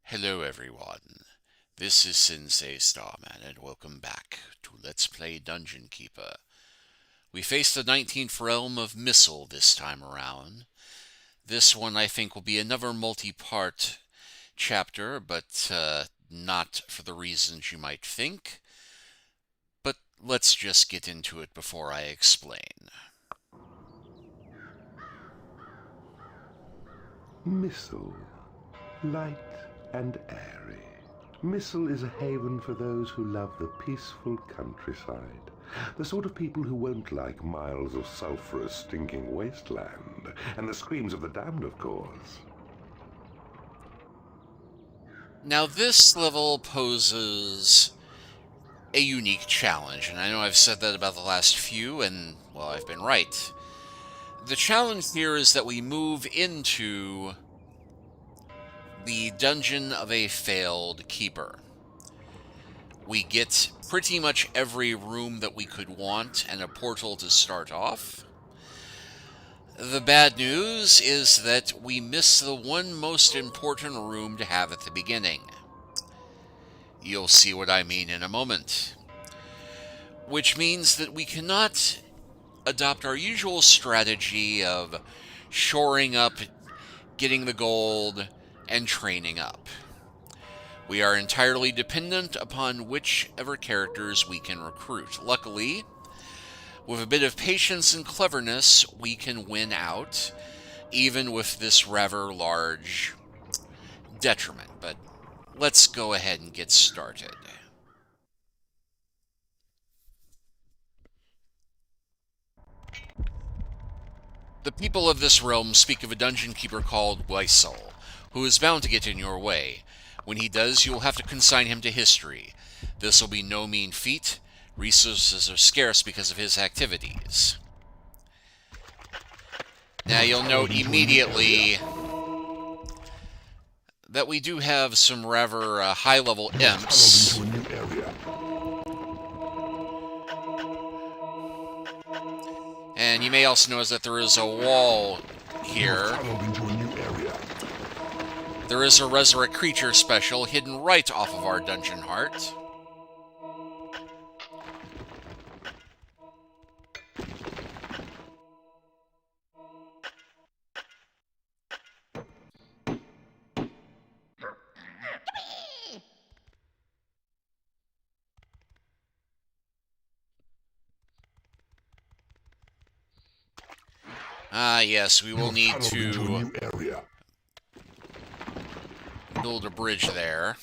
Hello everyone, this is Sensei Starman and welcome back to Let's Play Dungeon Keeper. We face the 19th realm of Mistle this time around. This one I think will be another multi-part chapter, but not for the reasons you might think. But let's just get into it before I explain. Mistle, light and airy. Mistle is a haven for those who love the peaceful countryside. The sort of people who won't like miles of sulphurous, stinking wasteland. And the screams of the damned, of course. Now this level poses a unique challenge, and I know I've said that about the last few, and, well, I've been right. The challenge here is that we move into the dungeon of a failed keeper. We get pretty much every room that we could want and a portal to start off. The bad news is that we miss the one most important room to have at the beginning. You'll see what I mean in a moment. Which means that we cannot adopt our usual strategy of shoring up, getting the gold, and training up. We are entirely dependent upon whichever characters we can recruit. Luckily, with a bit of patience and cleverness, we can win out, even with this rather large detriment. But let's go ahead and get started. The people of this realm speak of a dungeon keeper called Mistle, who is bound to get in your way. When he does, you will have to consign him to history. This will be no mean feat. Resources are scarce because of his activities. Now you'll note immediately that we do have some rather high-level imps. And you may also notice that there is a wall here. There is a Resurrect Creature special hidden right off of our dungeon heart. Yes, we will need to build a bridge there.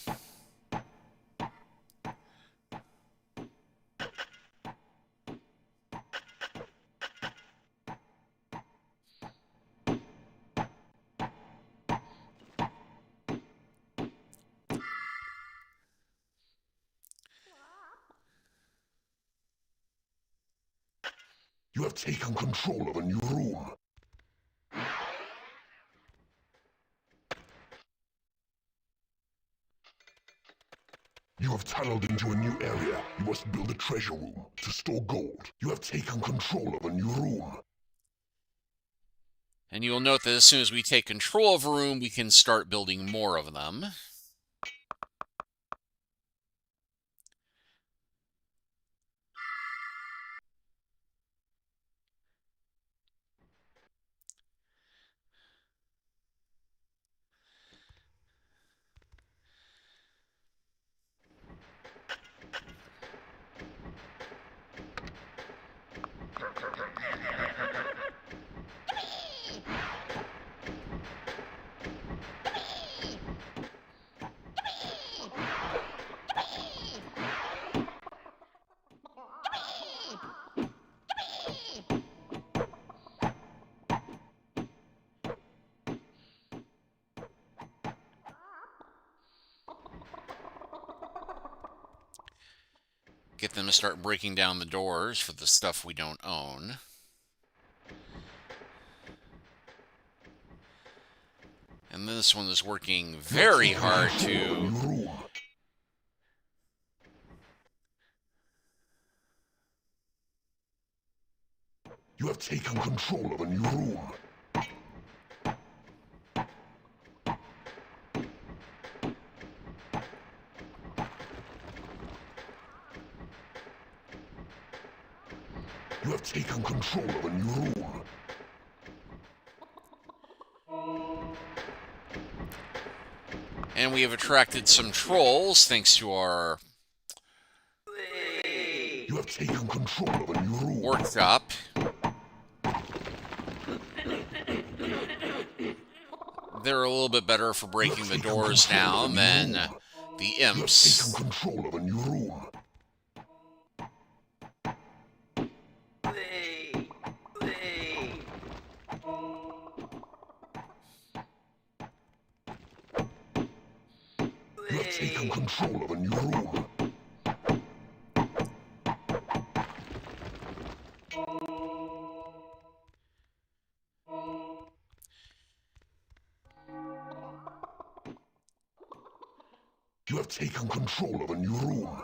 You have taken control of a new room. You have tunneled into a new area. You must build a treasure room to store gold. You have taken control of a new room. And you'll note that as soon as we take control of a room, we can start building more of them. Get them to start breaking down the doors for the stuff we don't own. And this one is working very hard to... You have taken control of a new room. You have taken control of a new room. And we have attracted some trolls thanks to our You have taken control of a new room. workshop. They're a little bit better for breaking the doors down than the imps. You have taken control of a new room. You have taken control of a new room. You have taken control of a new room.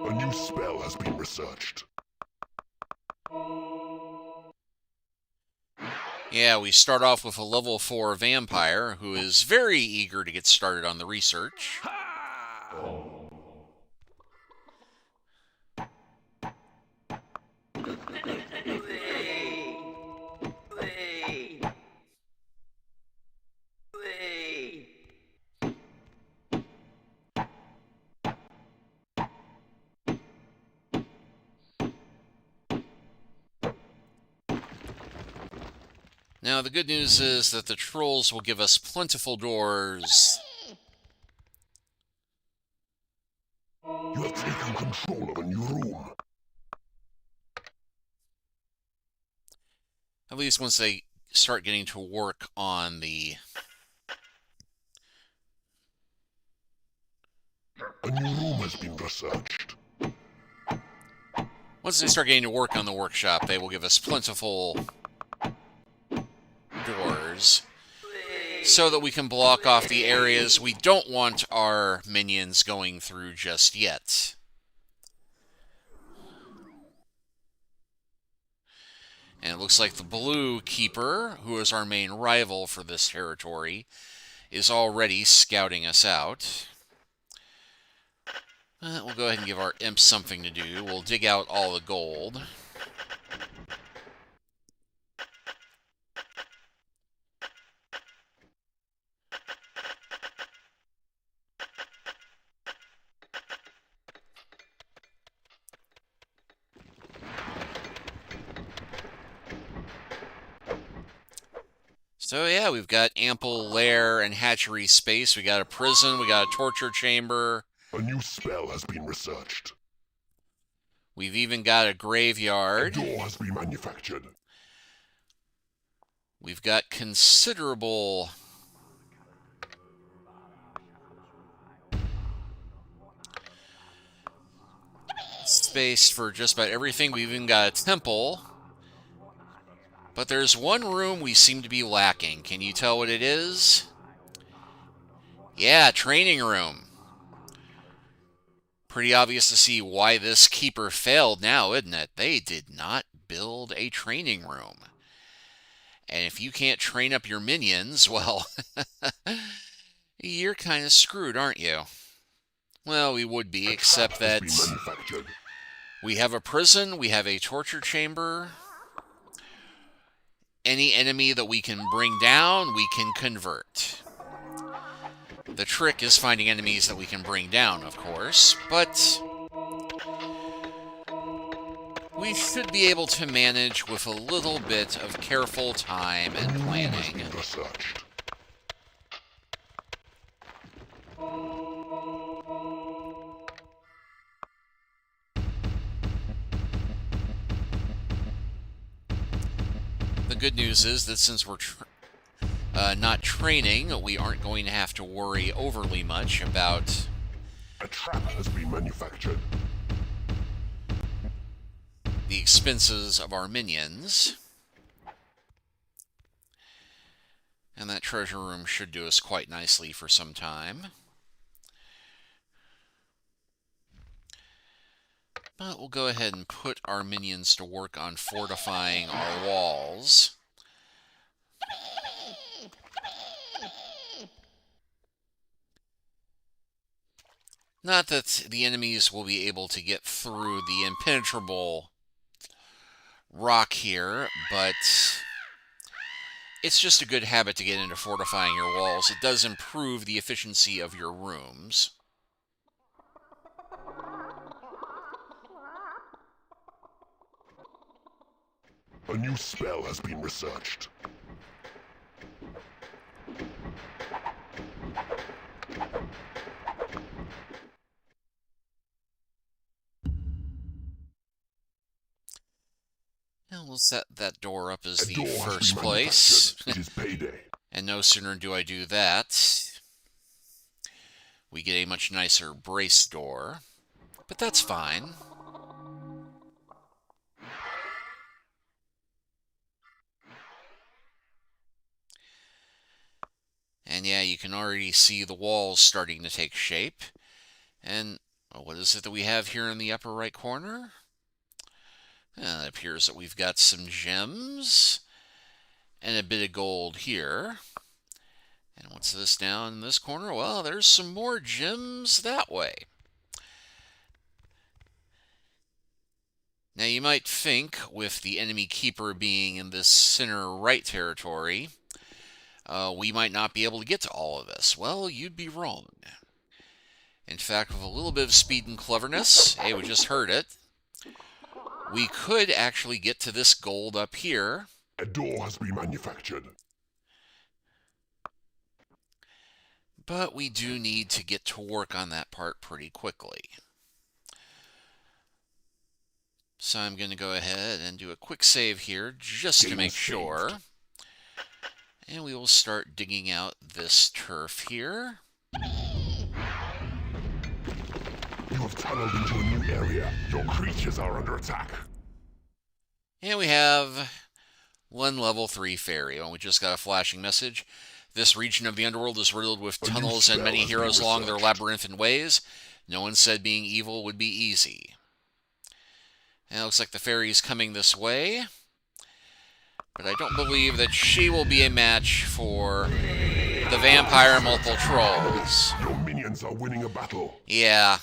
A new spell has been researched. Yeah, we start off with a level 4 vampire who is very eager to get started on the research. Now, the good news is that the trolls will give us plentiful doors. You have taken control of a new room. At least once they start getting to work on the... A new room has been researched. Once they start getting to work on the workshop, they will give us plentiful doors so that we can block off the areas we don't want our minions going through just yet. And it looks like the Blue Keeper, who is our main rival for this territory, is already scouting us out. We'll go ahead and give our imps something to do. We'll dig out all the gold. So yeah, we've got ample lair and hatchery space. We got a prison, we got a torture chamber. A new spell has been researched. We've even got a graveyard. A door has been manufactured. We've got considerable space for just about everything. We've even got a temple. But there's one room we seem to be lacking. Can you tell what it is? Yeah, training room. Pretty obvious to see why this keeper failed now, isn't it? They did not build a training room. And if you can't train up your minions, well, you're kind of screwed, aren't you? Well, we would be, except that we have a prison, we have a torture chamber. Any enemy that we can bring down, we can convert. The trick is finding enemies that we can bring down, of course, but we should be able to manage with a little bit of careful time and planning. The good news is that since we're not training, we aren't going to have to worry overly much about... A trap has been manufactured. ...the expenses of our minions. And that treasure room should do us quite nicely for some time. But we'll go ahead and put our minions to work on fortifying our walls. Not that the enemies will be able to get through the impenetrable rock here, but it's just a good habit to get into fortifying your walls. It does improve the efficiency of your rooms. A new spell has been researched. And we'll set that door up as A the door has first been place. manufactured. It is payday. And no sooner do I do that, we get a much nicer brace door. But that's fine. And yeah, you can already see the walls starting to take shape. And what is it that we have here in the upper right corner? It appears that we've got some gems and a bit of gold here. And what's this down in this corner? Well, there's some more gems that way. Now you might think, with the enemy keeper being in this center right territory, we might not be able to get to all of this. Well, you'd be wrong. In fact, with a little bit of speed and cleverness, hey, we just heard it, we could actually get to this gold up here. A door has been manufactured. But we do need to get to work on that part pretty quickly. So I'm going to go ahead and do a quick save here just to make sure. And we will start digging out this turf here. You have tunneled into a new area. Your creatures are under attack. And we have one level 3 fairy. And we just got a flashing message. This region of the underworld is riddled with tunnels and many heroes along their labyrinthine ways. No one said being evil would be easy. And it looks like the fairy's coming this way. But I don't believe that she will be a match for the vampire multiple trolls. Your minions are winning a battle. Yeah.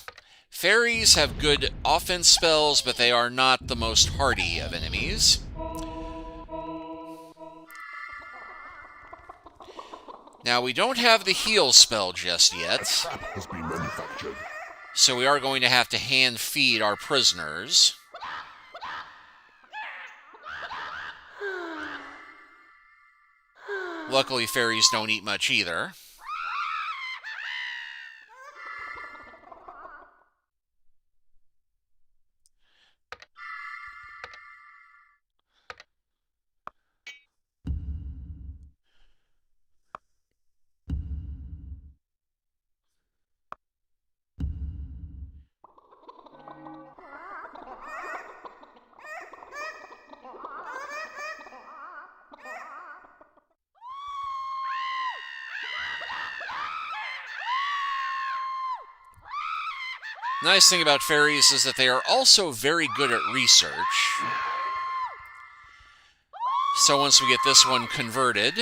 Fairies have good offense spells, but they are not the most hardy of enemies. Now, we don't have the heal spell just yet. A trap has been manufactured. So we are going to have to hand feed our prisoners. Luckily, fairies don't eat much either. Nice thing about fairies is that they are also very good at research. So once we get this one converted,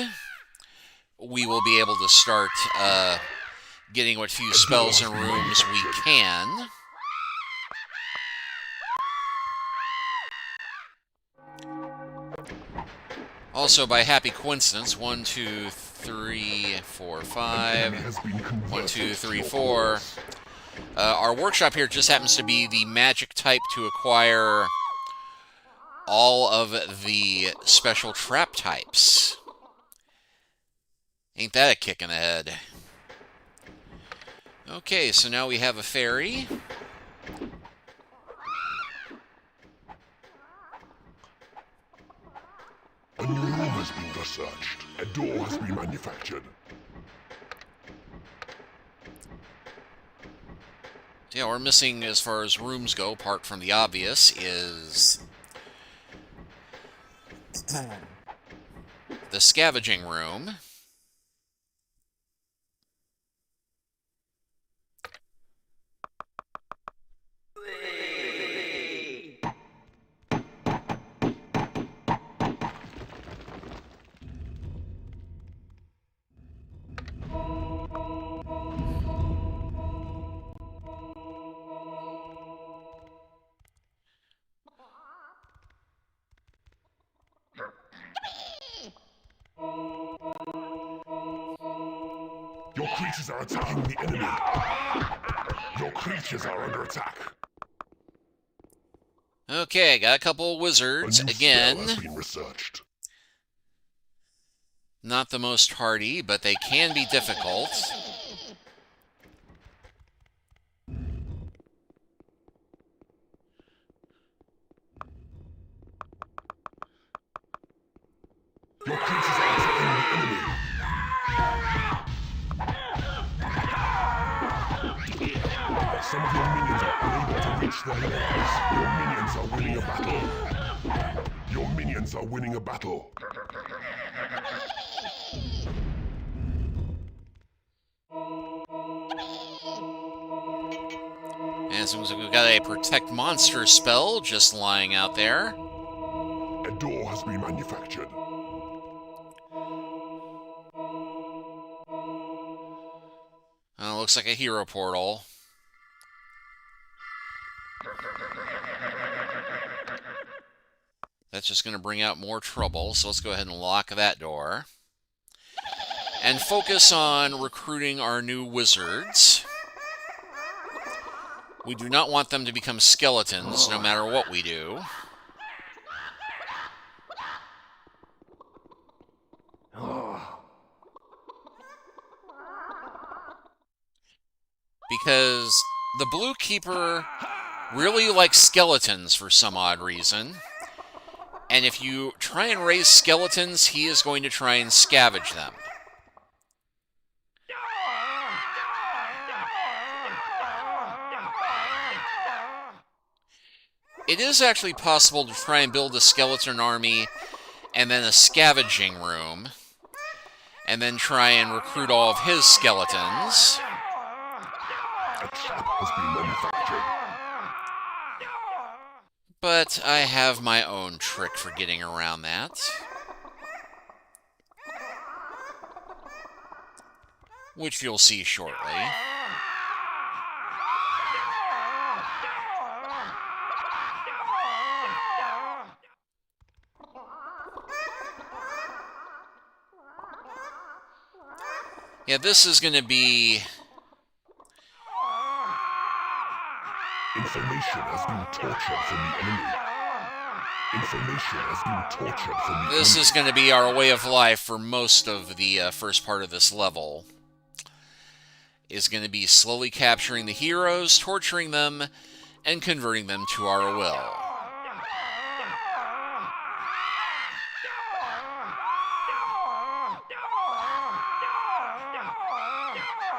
we will be able to start getting what few spells and rooms we can. Also, by happy coincidence, 1, 2, 3, 4, 5, 1, 2, 3, 4. Our workshop here just happens to be the magic type to acquire all of the special trap types. Ain't that a kick in the head? Okay, so now we have a fairy. A new room has been researched. A door has been manufactured. Yeah, we're missing, as far as rooms go, apart from the obvious, is the scavenging room. creatures are attacking the enemy. Your creatures are under attack. Okay, got a couple wizards A new again. spell has been researched. Not the most hardy, but they can be difficult. Your creatures are attacking the enemy. Some of your minions are unable to reach their lairs. Your minions are winning a battle. Your minions are winning a battle. And it seems like we've got a protect monster spell just lying out there. A door has been manufactured. Looks like a hero portal. That's just going to bring out more trouble, so let's go ahead and lock that door. And focus on recruiting our new wizards. We do not want them to become skeletons, no matter what we do. Because the Blue Keeper really likes skeletons for some odd reason. And if you try and raise skeletons, he is going to try and scavenge them. It is actually possible to try and build a skeleton army and then a scavenging room, and then try and recruit all of his skeletons. A trap has been manufactured. But I have my own trick for getting around that. Which you'll see shortly. Yeah, this is going to be... Information has been tortured from the enemy. Information has been tortured from the enemy. This is going to be our way of life for most of the first part of this level. Is going to be slowly capturing the heroes, torturing them, and converting them to our will.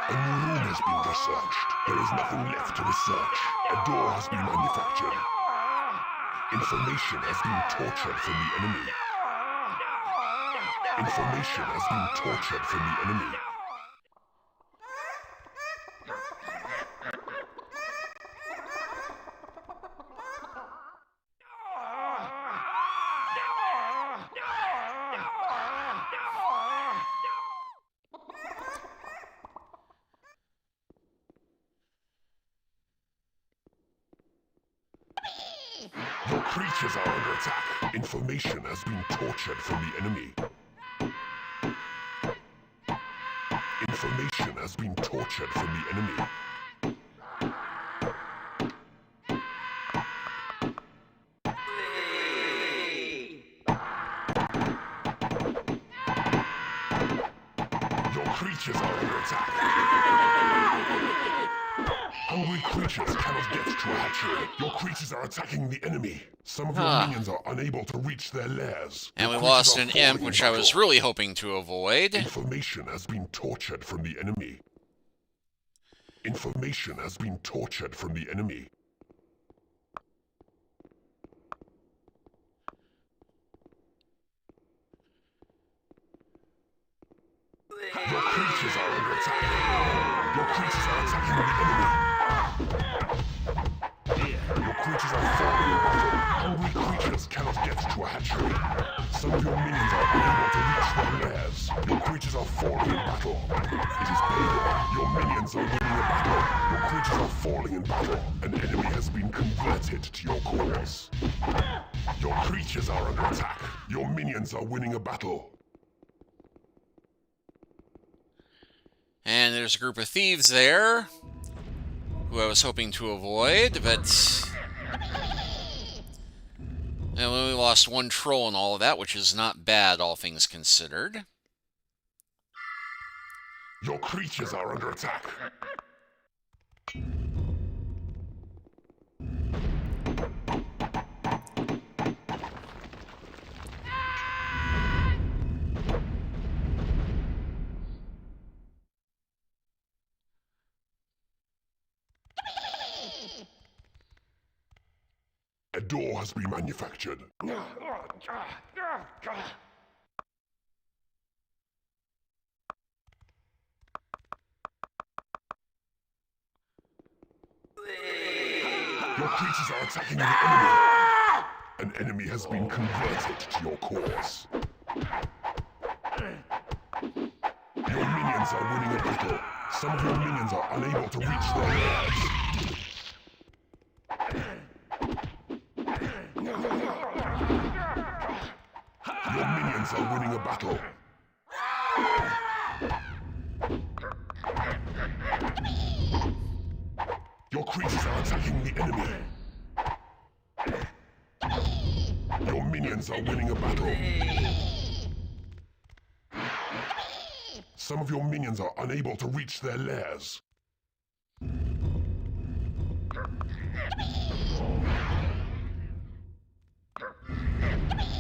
A new room has been researched. There is nothing left to research. A door has been manufactured. Information has been tortured from the enemy. Information has been tortured from the enemy. Your creatures are under attack. Information has been tortured from the enemy. Information has been tortured from the enemy. Your creatures are under attack. Hungry creatures cannot get to a hatchery. Your creatures are attacking the enemy. Some of your minions are unable to reach their lairs. And Your we lost creatures an are imp, falling which in I was battle. really hoping to avoid. Information has been tortured from the enemy. Information has been tortured from the enemy. Your creatures are under attack. Your creatures are attacking the enemy. Your creatures are falling in battle. Hungry creatures cannot get to a hatchery. Some of your minions are unable to reach their lairs. Your creatures are falling in battle. It is payday. Your minions are winning a battle. Your creatures are falling in battle. An enemy has been converted to your cause. Your creatures are under attack. Your minions are winning a battle. And there's a group of thieves there who I was hoping to avoid, but we only lost one troll and all of that, which is not bad, all things considered. Your creatures are under attack. A door has been manufactured. Your creatures are attacking the enemy. An enemy has been converted to your cause. Your minions are winning a battle. Some of your minions are unable to reach their lairs. Your minions are winning a battle. Your creatures are attacking the enemy. Your minions are winning a battle. Some of your minions are unable to reach their lairs.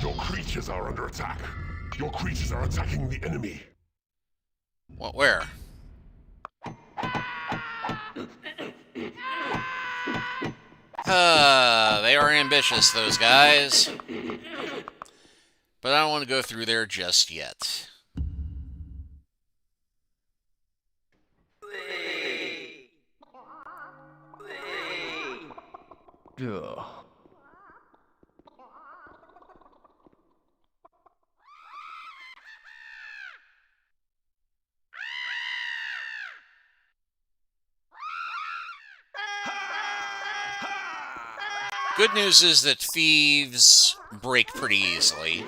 Your creatures are under attack. Your creatures are attacking the enemy. What, where? They are ambitious, those guys. But I don't want to go through there just yet. Ugh. Good news is that thieves break pretty easily.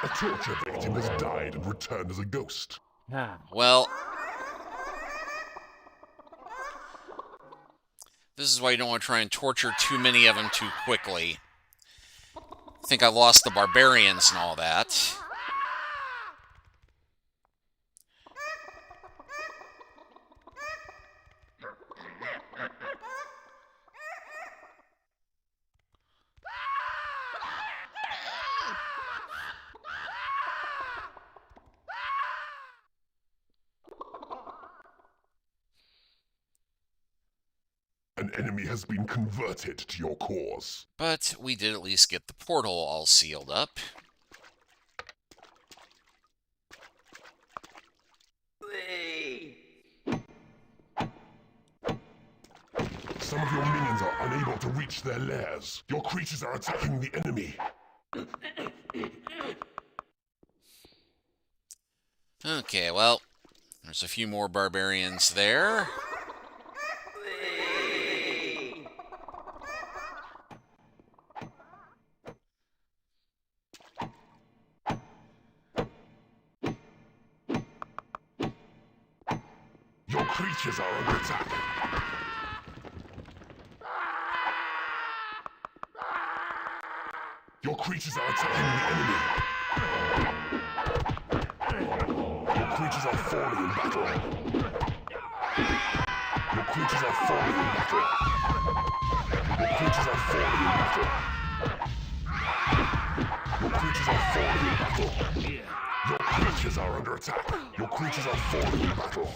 A torture victim has died and returned as a ghost. Well, this is why you don't want to try and torture too many of them too quickly. I think I lost the barbarians and all that. An enemy has been converted to your cause. But we did at least get the portal all sealed up. Some of your minions are unable to reach their lairs. Your creatures are attacking the enemy. Okay, well, there's a few more barbarians there. Your creatures are under attack. Your creatures are attacking the enemy. Your creatures are falling in battle. Your creatures are falling in battle. Your creatures are falling in battle. Your creatures are falling in battle. Your creatures are under attack. Your creatures are falling in battle.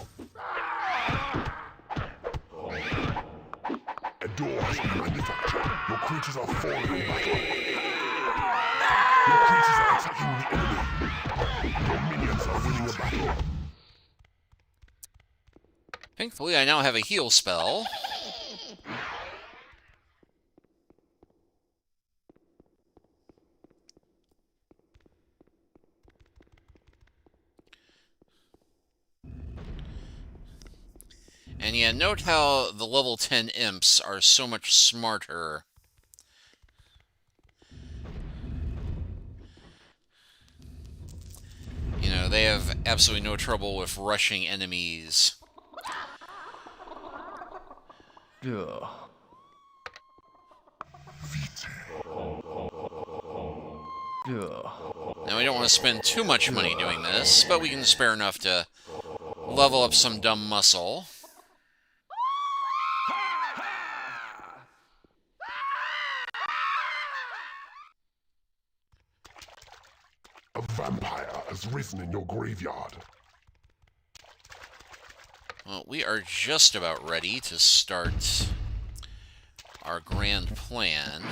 A door has been manufactured. Your creatures are falling in battle. Your creatures are attacking the enemy. Your minions are winning a battle. Thankfully, I now have a heal spell. And yeah, note how the level 10 imps are so much smarter. You know, they have absolutely no trouble with rushing enemies. Ugh. Ugh. Now, we don't want to spend too much money doing this, but we can spare enough to level up some dumb muscle. A vampire has risen in your graveyard. Well, we are just about ready to start our grand plan.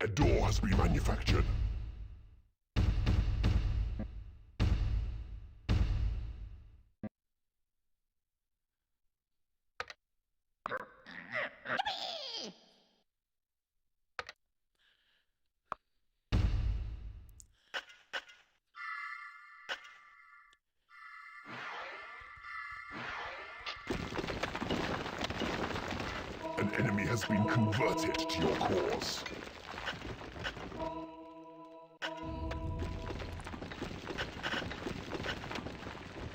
A door has been manufactured. An enemy has been converted to your cause.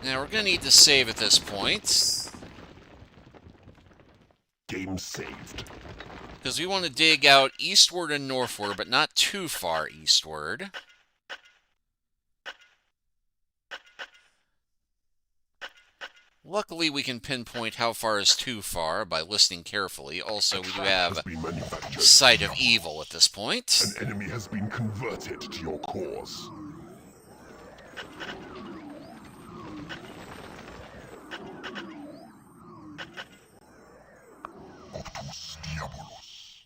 Now, we're going to need to save at this point, Game saved. because we want to dig out eastward and northward, but not too far eastward. Luckily, we can pinpoint how far is too far by listening carefully. Also, we do have Sight of Evil at this point. An enemy has been converted to your cause. Octus Diabolus.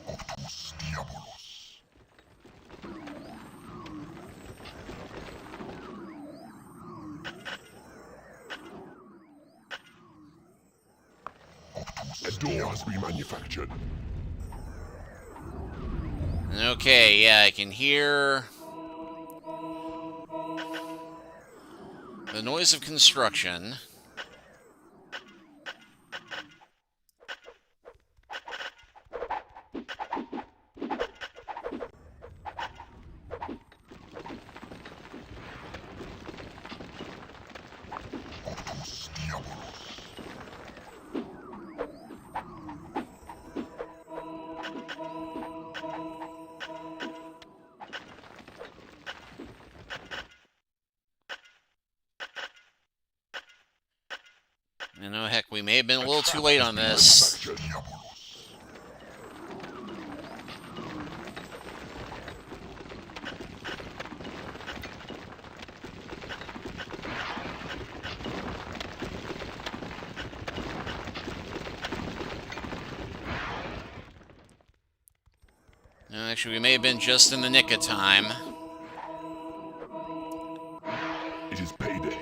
Octus Diabolus. A door has been manufactured. Okay, yeah, I can hear the noise of construction. Octus Diabolus. You know, heck, we may have been a little too late on this. No, actually, we may have been just in the nick of time. It is payday.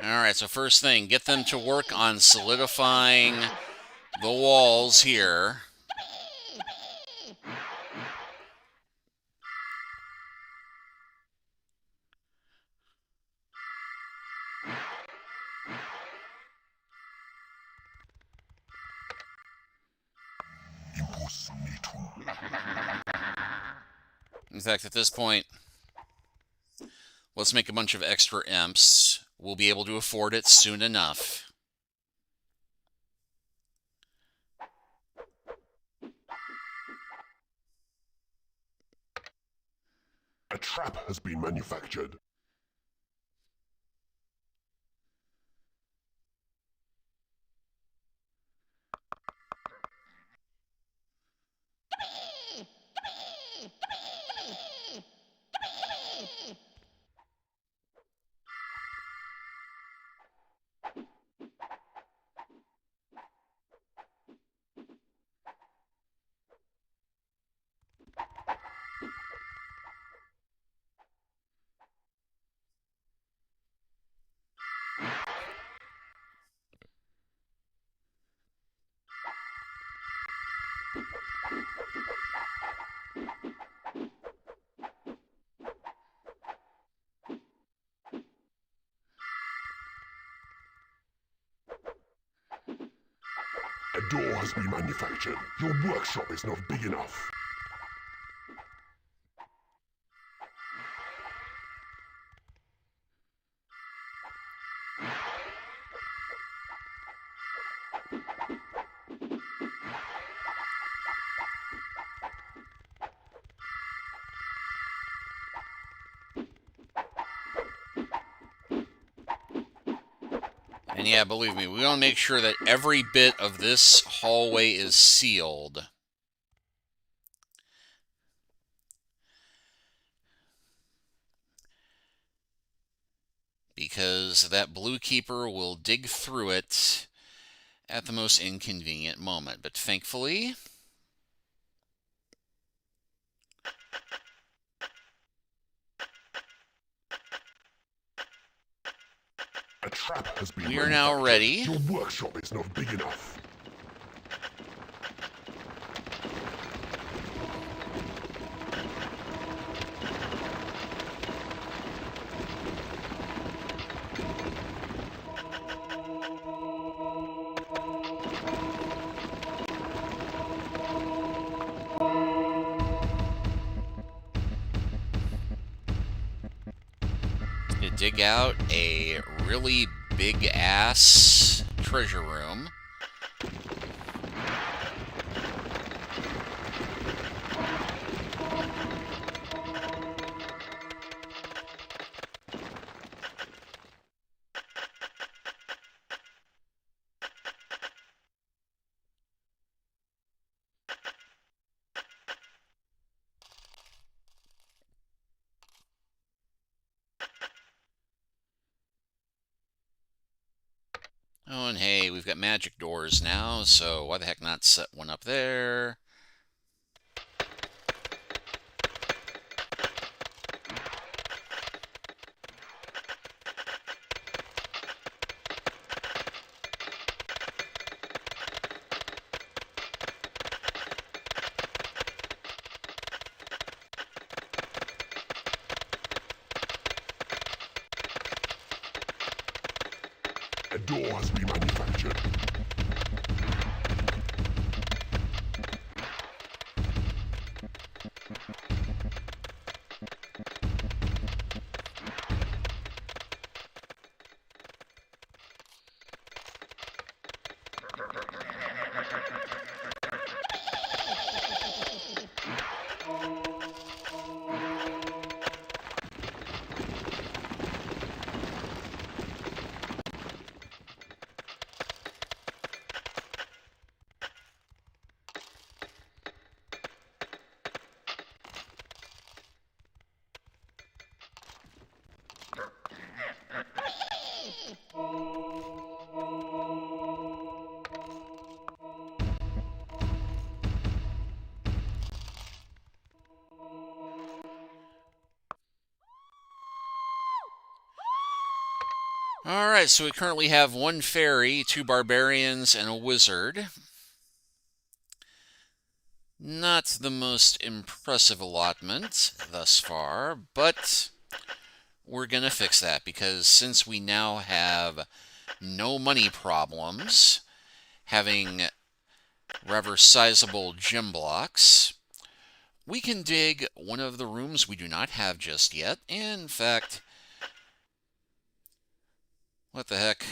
Alright, so first thing, get them to work on solidifying the walls here. Impus Natum. In fact, at this point, let's make a bunch of extra imps. We'll be able to afford it soon enough. A trap has been manufactured. door has been manufactured. Your workshop is not big enough. And yeah, believe me, we want to make sure that every bit of this hallway is sealed. Because that blue keeper will dig through it at the most inconvenient moment. But thankfully, A trap has been we are now manufactured. ready. Your workshop is not big enough. To dig out a really big ass treasure room. Oh, and hey, we've got magic doors now, so why the heck not set one up there? A door has been manufactured. Alright, so we currently have one fairy, two barbarians, and a wizard. Not the most impressive allotment thus far, but we're going to fix that because since we now have no money problems, having rather sizable gem blocks, we can dig one of the rooms we do not have just yet. In fact, what the heck?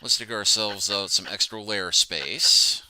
Let's dig ourselves out some extra layer space.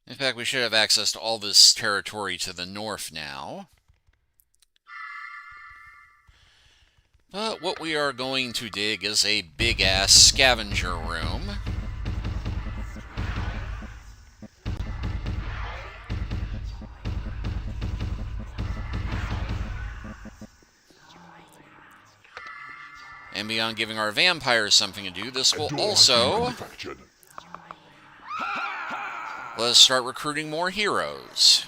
In fact, we should have access to all this territory to the north now. But what we are going to dig is a big-ass scavenger room. And beyond giving our vampires something to do, this will also let us start recruiting more heroes.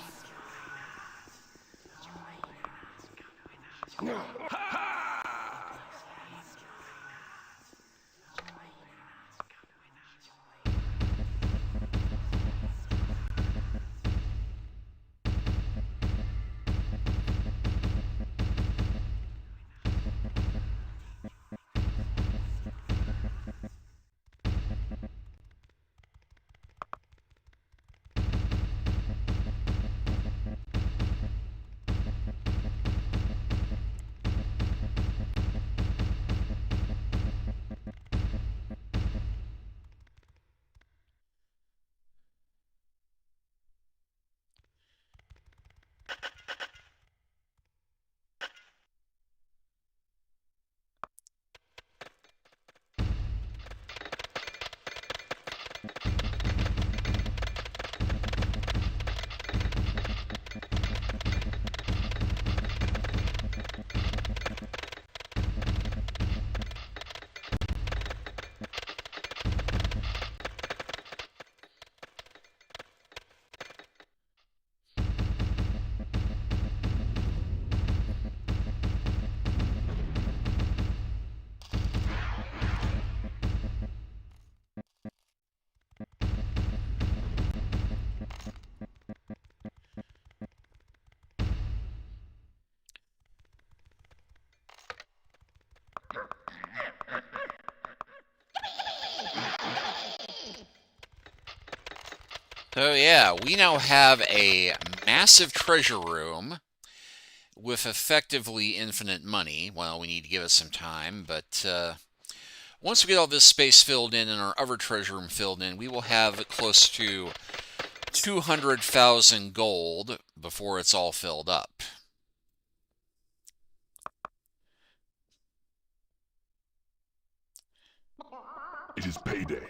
So yeah, we now have a massive treasure room with effectively infinite money. Well, we need to give it some time, but once we get all this space filled in and our other treasure room filled in, we will have close to 200,000 gold before it's all filled up. It is payday.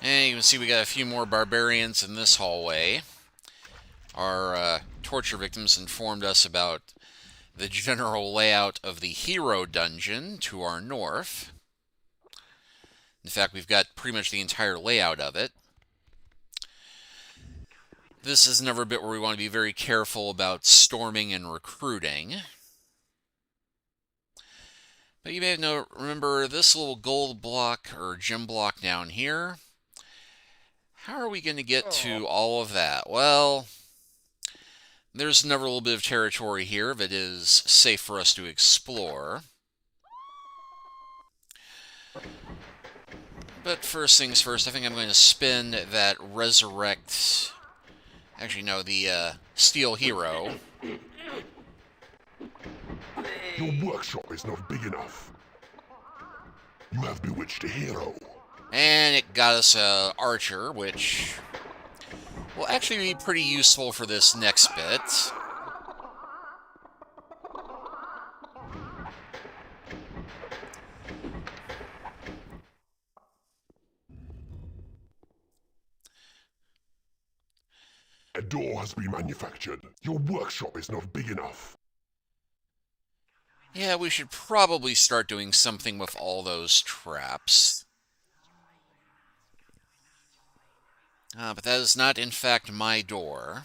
And you can see we got a few more barbarians in this hallway. Our torture victims informed us about the general layout of the hero dungeon to our north. In fact, we've got pretty much the entire layout of it. This is another bit where we want to be very careful about storming and recruiting. But you may have remember this little gold block or gem block down here. How are we going to get to all of that? Well, there's another little bit of territory here that is safe for us to explore. But first things first, I think I'm going to spin that resurrect... Actually, no, the steel hero. Your workshop is not big enough. You have bewitched a hero. And it got us a archer, which will actually be pretty useful for this next bit. A door has been manufactured. Your workshop is not big enough. Yeah, we should probably start doing something with all those traps. But that is not, in fact, my door.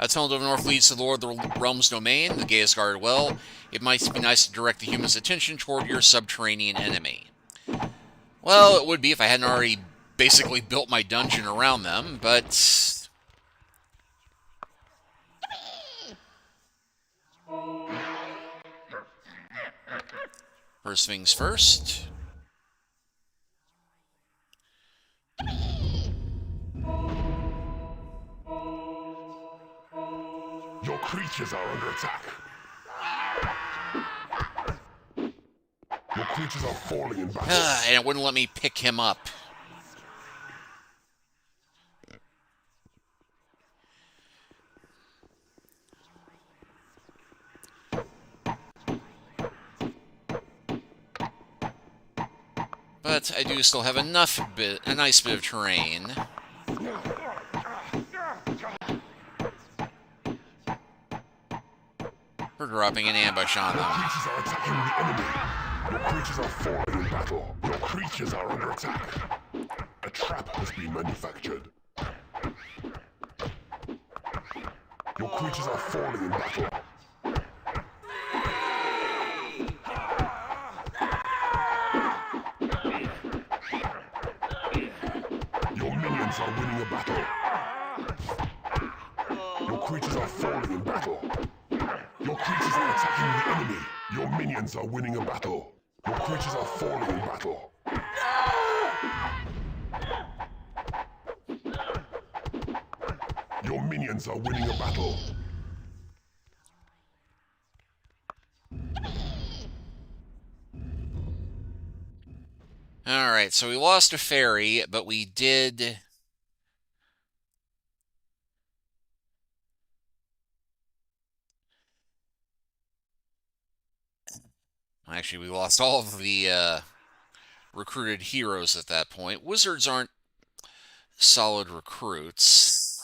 A tunnel to the north leads to the Lord of the Realm's domain. The gate is guarded well. It might be nice to direct the human's attention toward your subterranean enemy. Well, it would be if I hadn't already basically built my dungeon around them, but... First things first. creatures are under attack. Your creatures are falling in battle. And it wouldn't let me pick him up. But I do still have a nice bit of terrain. For dropping an ambush on Your them. creatures are attacking the enemy. Your creatures are falling in battle. Your creatures are under attack. A trap has been manufactured. Your creatures are falling in battle. Your minions are winning a battle. Your creatures are falling in battle. Your creatures are attacking the enemy. Your minions are winning a battle. Your creatures are falling in battle. Your minions are winning a battle. Alright, so we lost a fairy, but we did... Actually, we lost all of the recruited heroes at that point. Wizards aren't solid recruits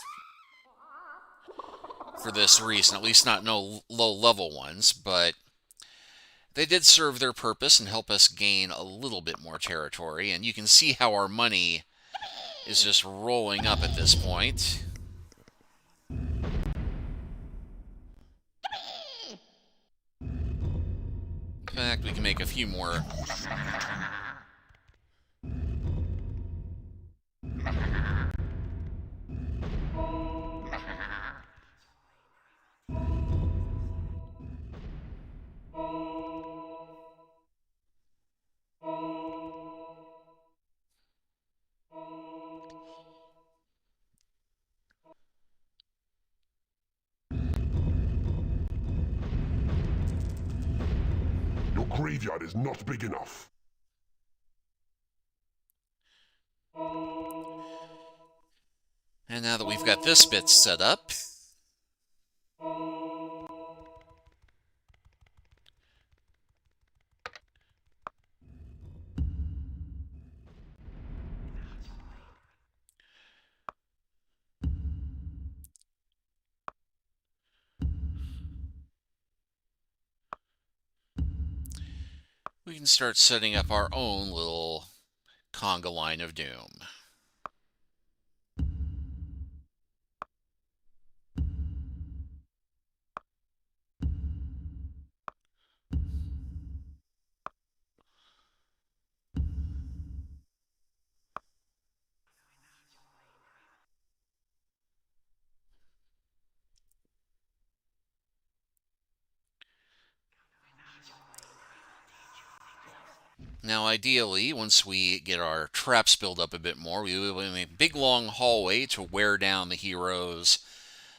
for this reason, at least not no low-level ones, but they did serve their purpose and help us gain a little bit more territory, and you can see how our money is just rolling up at this point. In fact, we can make a few more. Your graveyard is not big enough. And now that we've got this bit set up, we can start setting up our own little conga line of doom. Now, ideally, once we get our traps built up a bit more, we will have a big long hallway to wear down the heroes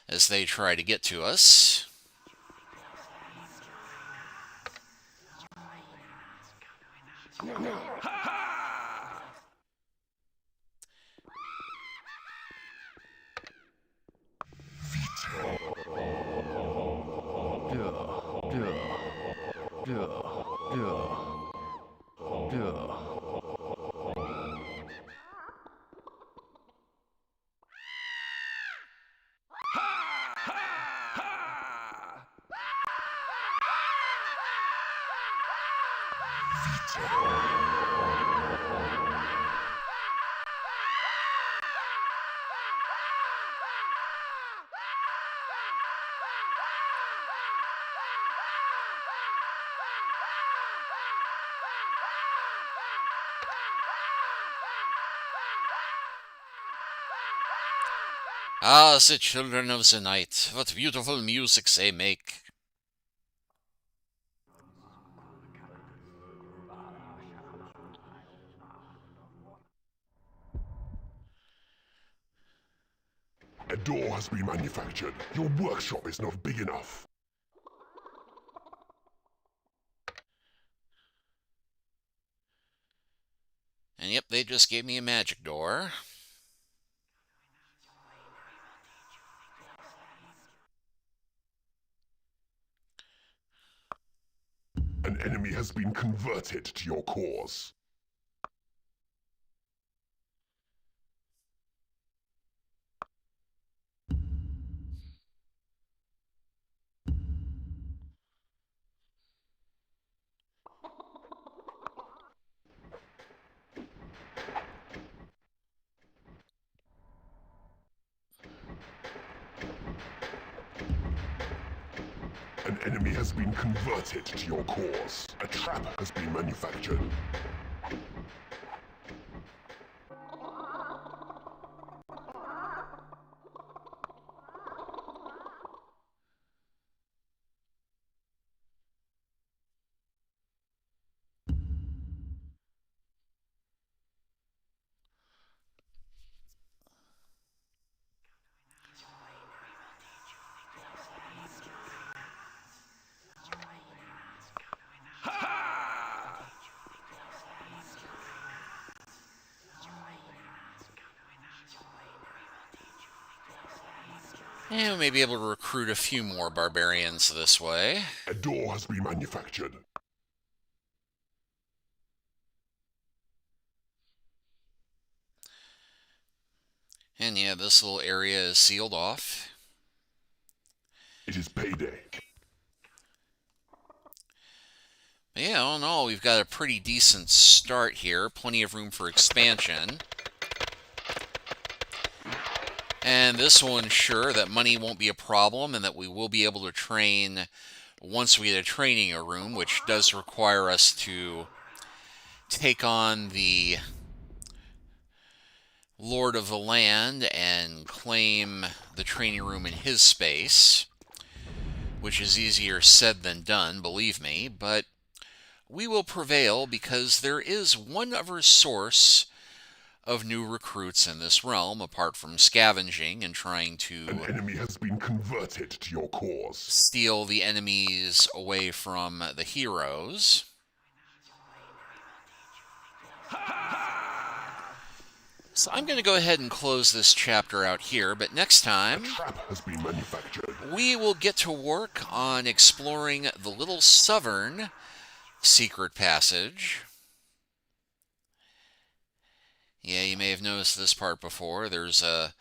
as they try to get to us. Ah, the children of the night, what beautiful music they make. A door has been manufactured. Your workshop is not big enough. And yep, they just gave me a magic door. An enemy has been converted to your cause. An enemy has been converted to your cause. A trap has been manufactured. And we may be able to recruit a few more barbarians this way. A door has been manufactured. And yeah, this little area is sealed off. It is payday. But yeah, all in all, we've got a pretty decent start here. Plenty of room for expansion. And this will ensure that money won't be a problem and that we will be able to train once we get a training room, which does require us to take on the Lord of the Land and claim the training room in his space, which is easier said than done, believe me, but we will prevail because there is one other source of new recruits in this realm, apart from scavenging and trying An to enemy has been converted to your cause. steal the enemies away from the heroes. So I'm going to go ahead and close this chapter out here, but next A time trap has been manufactured. we will get to work on exploring the Little Southern secret passage. Yeah, you may have noticed this part before. There's a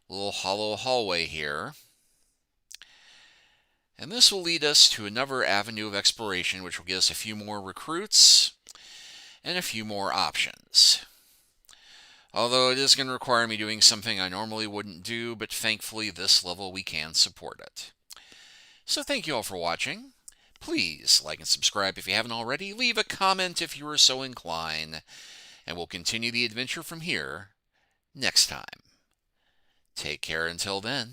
little hollow hallway here. And this will lead us to another avenue of exploration, which will get us a few more recruits and a few more options. Although it is going to require me doing something I normally wouldn't do, but thankfully this level we can support it. So thank you all for watching. Please like and subscribe if you haven't already. Leave a comment if you are so inclined. And we'll continue the adventure from here next time. Take care until then.